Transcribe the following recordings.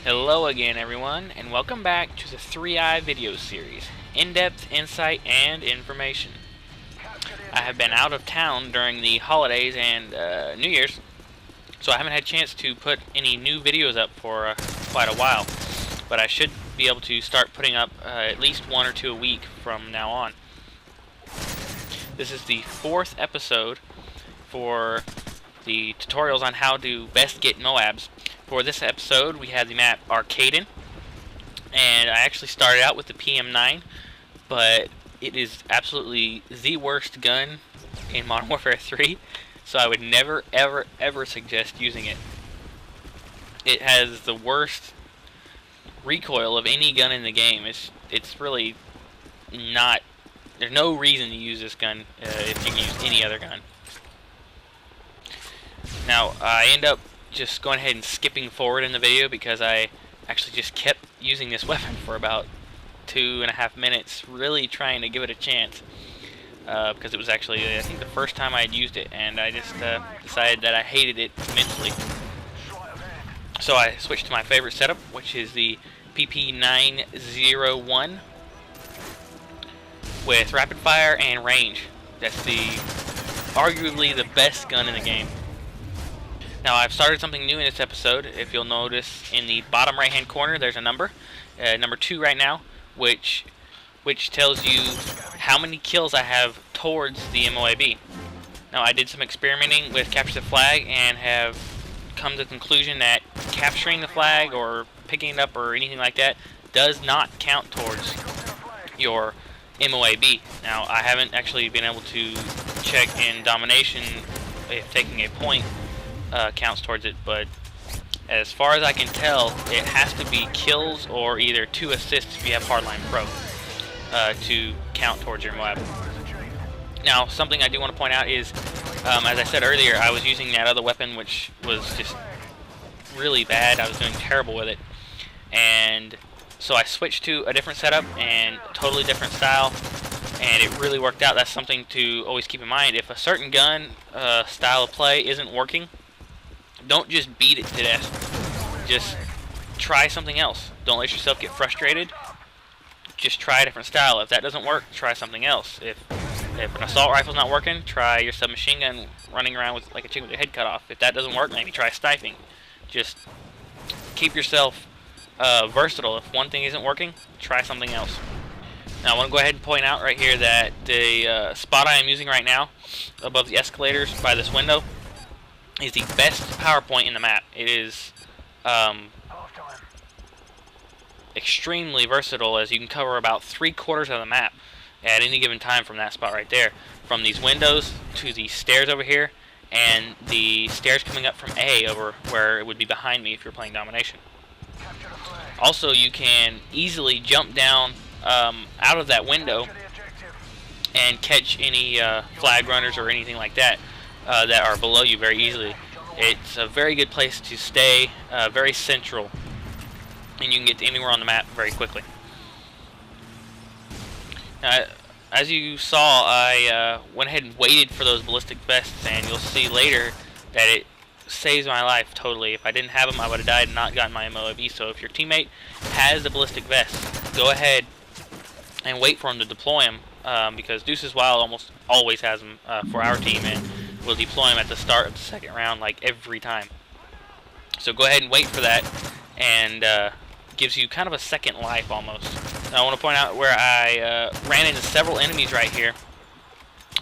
Hello again everyone, and welcome back to the 3i video series, in-depth insight and information. I have been out of town during the holidays and New Year's, so I haven't had a chance to put any new videos up for quite a while, but I should be able to start putting up at least one or two a week from now on. This is the fourth episode for the tutorials on how to best get M.O.A.Bs. For this episode, we have the map Arkaden, and I actually started out with the PM9, but it is absolutely the worst gun in Modern Warfare 3, so I would never, ever, ever suggest using it. It has the worst recoil of any gun in the game. It's really not. There's no reason to use this gun if you can use any other gun. Now, I end up just going ahead and skipping forward in the video because I actually just kept using this weapon for about 2.5 minutes, really trying to give it a chance, because it was actually, I think, the first time I had used it, and I just decided that I hated it immensely. So I switched to my favorite setup, which is the PP901 with rapid fire and range. That's arguably the best gun in the game. Now, I've started something new in this episode. If you'll notice, in the bottom right hand corner there's a number, number 2 right now, which tells you how many kills I have towards the M.O.A.B. Now, I did some experimenting with capture the flag and have come to the conclusion that capturing the flag or picking it up or anything like that does not count towards your M.O.A.B. Now, I haven't actually been able to check in domination if taking a point counts towards it, but as far as I can tell, it has to be kills or either 2 assists if you have Hardline Pro to count towards your M.O.A.B. Now, something I do want to point out is, as I said earlier, I was using that other weapon, which was just really bad. I was doing terrible with it, and so I switched to a different setup and totally different style, and it really worked out. That's something to always keep in mind. If a certain gun style of play isn't working, don't just beat it to death. Just try something else. Don't let yourself get frustrated. Just try a different style. If that doesn't work, try something else. If an assault rifle's not working, try your submachine gun running around with like a chicken with your head cut off. If that doesn't work, maybe try sniping. Just keep yourself versatile. If one thing isn't working, try something else. Now, I want to go ahead and point out right here that the spot I am using right now, above the escalators by this window, is the best power point in the map. It is extremely versatile, as you can cover about 3/4 of the map at any given time from that spot right there. From these windows to the stairs over here, and the stairs coming up from A over where it would be behind me if you're playing domination. Also, you can easily jump down out of that window and catch any flag runners or anything like that that are below you very easily. It's a very good place to stay, very central, and you can get to anywhere on the map very quickly. Now, as you saw, I went ahead and waited for those ballistic vests, and you'll see later that it saves my life totally. If I didn't have them, I would have died and not gotten my M.O.A.B. So if your teammate has the ballistic vest, go ahead and wait for him to deploy them, because Deuce's Wild almost always has them for our team, and we'll deploy them at the start of the second round like every time. So go ahead and wait for that, and gives you kind of a second life almost. Now, I want to point out where I ran into several enemies right here,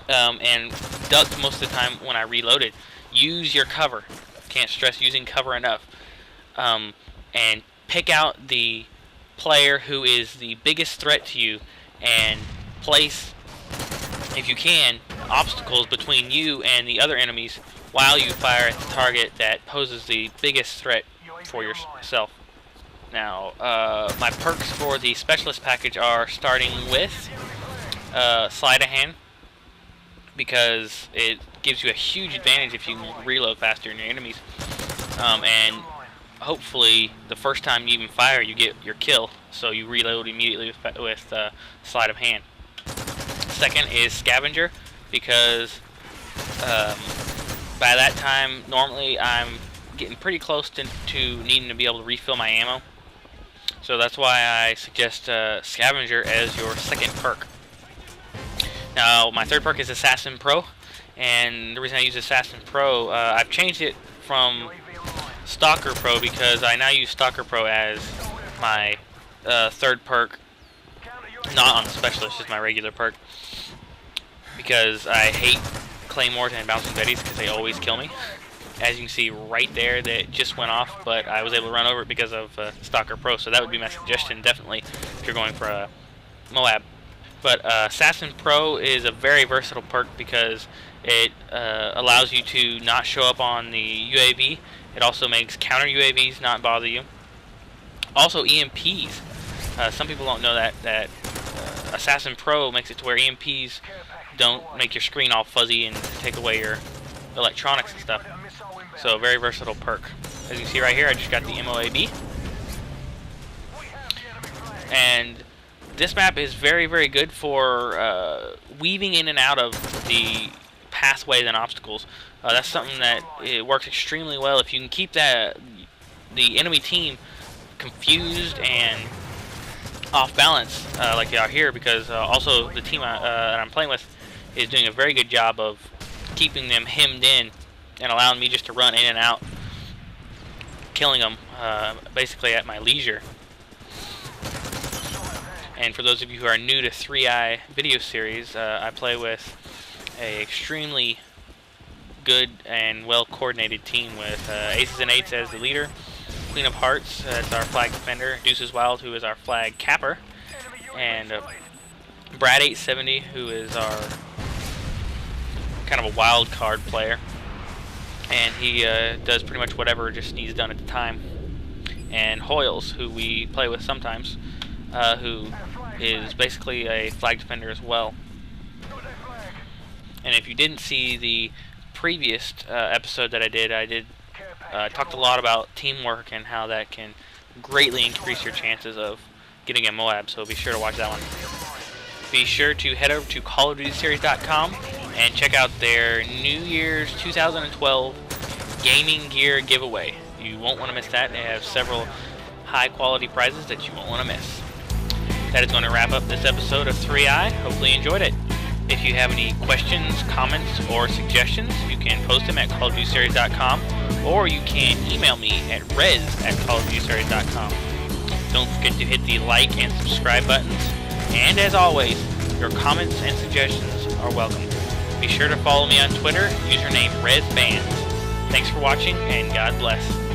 and ducked most of the time when I reloaded. Use your cover. Can't stress using cover enough. And pick out the player who is the biggest threat to you, and place, if you can, obstacles between you and the other enemies while you fire at the target that poses the biggest threat for yourself. Now, my perks for the specialist package are starting with sleight of hand, because it gives you a huge advantage if you can reload faster than your enemies, and hopefully the first time you even fire you get your kill, so you reload immediately with sleight of hand. Second is scavenger, because by that time normally I'm getting pretty close to needing to be able to refill my ammo. So that's why I suggest Scavenger as your second perk. Now, my third perk is Assassin Pro, and the reason I use Assassin Pro, I've changed it from Stalker Pro because I now use Stalker Pro as my third perk, not on the Specialist, just my regular perk, because I hate Claymores and Bouncing Betties because they always kill me. As you can see right there, that just went off, but I was able to run over it because of Stalker Pro, so that would be my suggestion, definitely, if you're going for a M.O.A.B. But Assassin Pro is a very versatile perk because it allows you to not show up on the UAV. It also makes counter UAVs not bother you. Also EMPs. Some people don't know that Assassin Pro makes it to where EMPs don't make your screen all fuzzy and take away your electronics and stuff. So, very versatile perk. As you can see right here, I just got the M.O.A.B. And this map is very, very good for weaving in and out of the pathways and obstacles. That's something that it works extremely well. If you can keep the enemy team confused and off balance, like they are here, because also the team that I'm playing with is doing a very good job of keeping them hemmed in and allowing me just to run in and out, killing them basically at my leisure. And for those of you who are new to 3i video series, I play with a extremely good and well coordinated team with Aces and Eights as the leader, Queen of Hearts as our flag defender, Deuces Wild who is our flag capper, and Brad 870 who is our kind of a wild card player, and he does pretty much whatever just needs done at the time. And Hoyles, who we play with sometimes, who is basically a flag defender as well. And if you didn't see the previous episode that I did talked a lot about teamwork and how that can greatly increase your chances of getting a M.O.A.B, so be sure to watch that one. Be sure to head over to CallOfDutySeries.com and check out their New Year's 2012 gaming gear giveaway. You won't want to miss that. They have several high quality prizes that you won't want to miss. That is going to wrap up this episode of 3i. Hopefully you enjoyed it. If you have any questions, comments, or suggestions, you can post them at CallOfDutySeries.com, or you can email me at rez@CallOfDutySeries.com. Don't forget to hit the like and subscribe buttons, and as always, your comments and suggestions are welcome. Be sure to follow me on Twitter, username RezBands. Thanks for watching, and God bless.